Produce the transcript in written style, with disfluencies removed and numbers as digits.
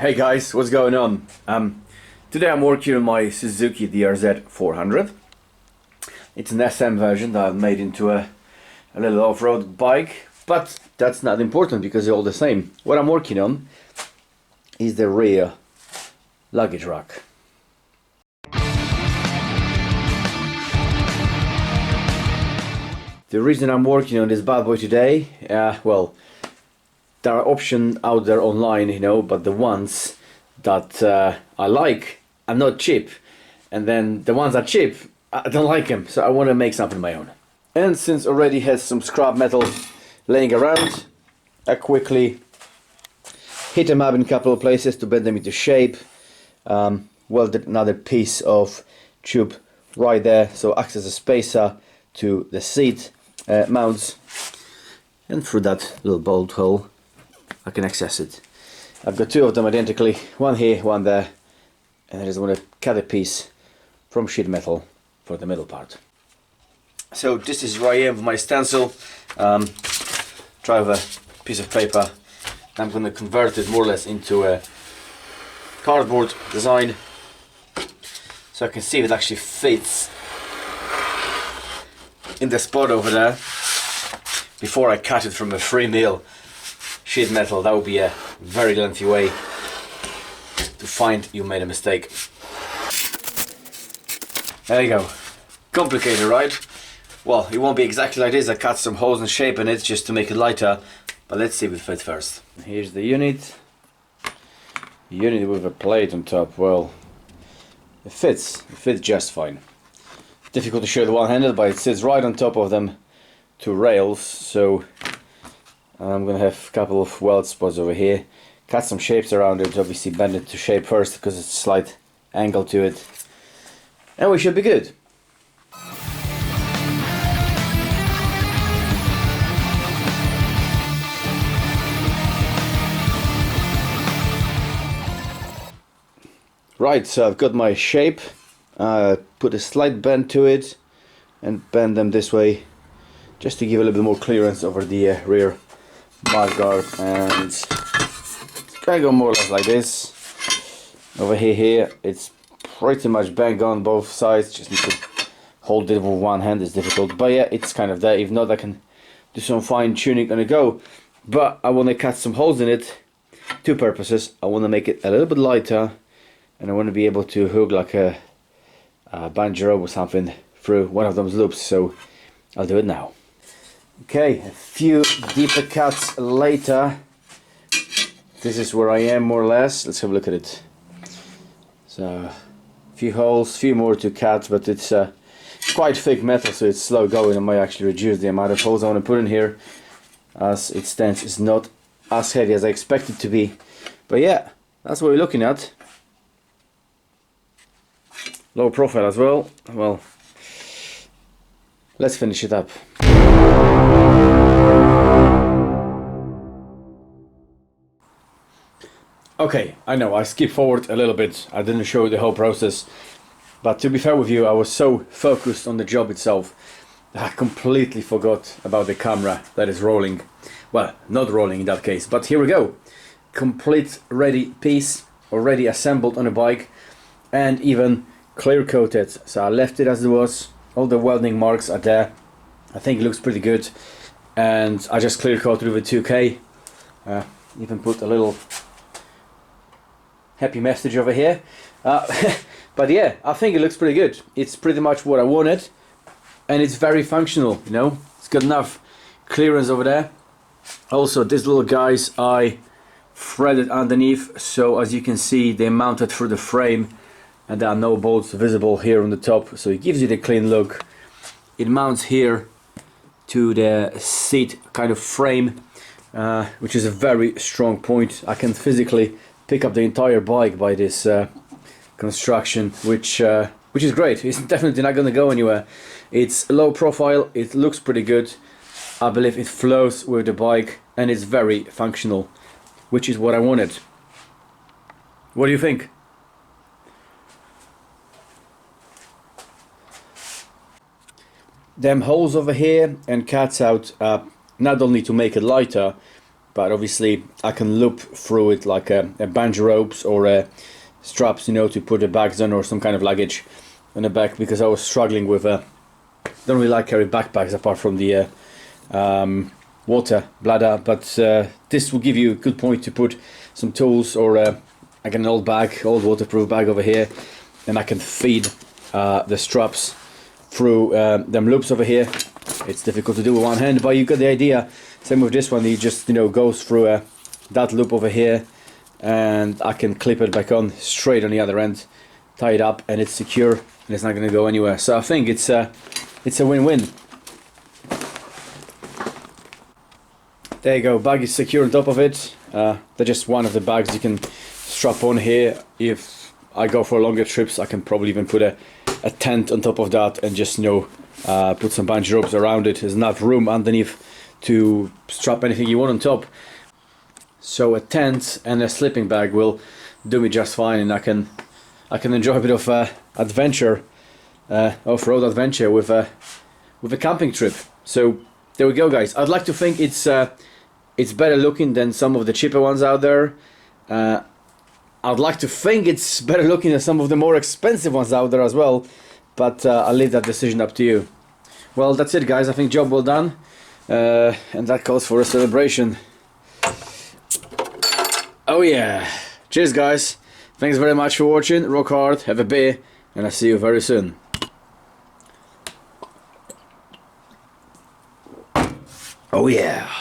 Hey guys, what's going on? Today I'm working on my Suzuki DRZ 400. It's an SM version that I've made into a little off-road bike, but that's not important because they're all the same. What I'm working on is the rear luggage rack. The reason I'm working on this bad boy today, well, there are options out there online, you know, but the ones that I like are not cheap, and then the ones that are cheap, I don't like them, so I want to make something of my own. And since already has some scrap metal laying around, I quickly hit them up in a couple of places to bend them into shape. Welded another piece of tube right there, so acts as a spacer to the seat mounts, and through that little bolt hole I can access it. I've got two of them identically, one here, one there, and I just want to cut a piece from sheet metal for the middle part. So this is where I am with my stencil. Try with a piece of paper. I'm going to convert it more or less into a cardboard design, so I can see if it actually fits in the spot over there before I cut it from a 3mm sheet metal. That would be a very lengthy way to find you made a mistake. There you go. Complicated, right? Well, it won't be exactly like this. I cut some holes and shape in it just to make it lighter, but let's see if it fits first. Here's the unit. Unit with a plate on top. Well, it fits just fine. Difficult to show the one-handed, but it sits right on top of them two rails, so I'm gonna have a couple of weld spots over here. Cut some shapes around it, obviously bend it to shape first because it's a slight angle to it, and we should be good. Right, so I've got my shape. Put a slight bend to it and bend them this way just to give a little bit more clearance over the rear mudguard, and it's gonna go more or less like this. Over here it's pretty much bang on both sides, just need to hold it with one hand. It's difficult, but yeah, it's kind of there. If not, I can do some fine tuning on the go, but I want to cut some holes in it. Two purposes. I want to make it a little bit lighter, and I want to be able to hook like a banjo or something through one of those loops, so I'll do it now. Okay, a few deeper cuts later. This is where I am more or less. Let's have a look at it. So, a few holes, few more to cut, but it's quite thick metal, so it's slow going. I might actually reduce the amount of holes I want to put in here. As it stands, it's not as heavy as I expect it to be. But yeah, that's what we're looking at. Low profile as well. Well, let's finish it up. Okay, I know I skipped forward a little bit. I didn't show you the whole process, but to be fair with you, I was so focused on the job itself that I completely forgot about the camera that is rolling. Well, not rolling in that case, but here we go. Complete ready piece, already assembled on a bike, and even clear coated. So I left it as it was. All the welding marks are there. I think it looks pretty good, and I just clear coated with 2K. Even put a little happy message over here. But yeah, I think it looks pretty good. It's pretty much what I wanted, and it's very functional, you know. It's got enough clearance over there. Also, these little guys I threaded underneath, so as you can see, they're mounted through the frame, and there are no bolts visible here on the top, so it gives you the clean look. It mounts here to the seat kind of frame, which is a very strong point. I can physically pick up the entire bike by this construction, which is great. It's definitely not going to go anywhere. It's low profile, it looks pretty good. I believe it flows with the bike, and it's very functional, which is what I wanted. What do you think? Them holes over here and cuts out not only to make it lighter, but obviously I can loop through it like a bunch of ropes or straps, you know, to put the bags on, or some kind of luggage on the back, because I was struggling with don't really like carrying backpacks apart from the water bladder, but this will give you a good point to put some tools, or like an old waterproof bag over here, and I can feed the straps through them loops over here. It's difficult to do with one hand, but you got the idea. Same with this one, he just, you know, goes through that loop over here, and I can clip it back on straight on the other end, tie it up, and it's secure and it's not going to go anywhere. So I think it's a win-win. There you go, bag is secure on top of it. They're just one of the bags you can strap on here. If I go for longer trips, I can probably even put a tent on top of that and just, you know, put some bunch ropes around it. There's enough room underneath to strap anything you want on top. So a tent and a sleeping bag will do me just fine, and I can enjoy a bit of adventure, off-road adventure with a camping trip. So there we go, guys. I'd like to think it's better looking than some of the cheaper ones out there. I'd like to think it's better looking than some of the more expensive ones out there as well, but I'll leave that decision up to you. Well, that's it, guys. I think job well done, and that calls for a celebration. Oh yeah. Cheers, guys. Thanks very much for watching. Rock hard, have a beer, and I'll see you very soon. Oh yeah.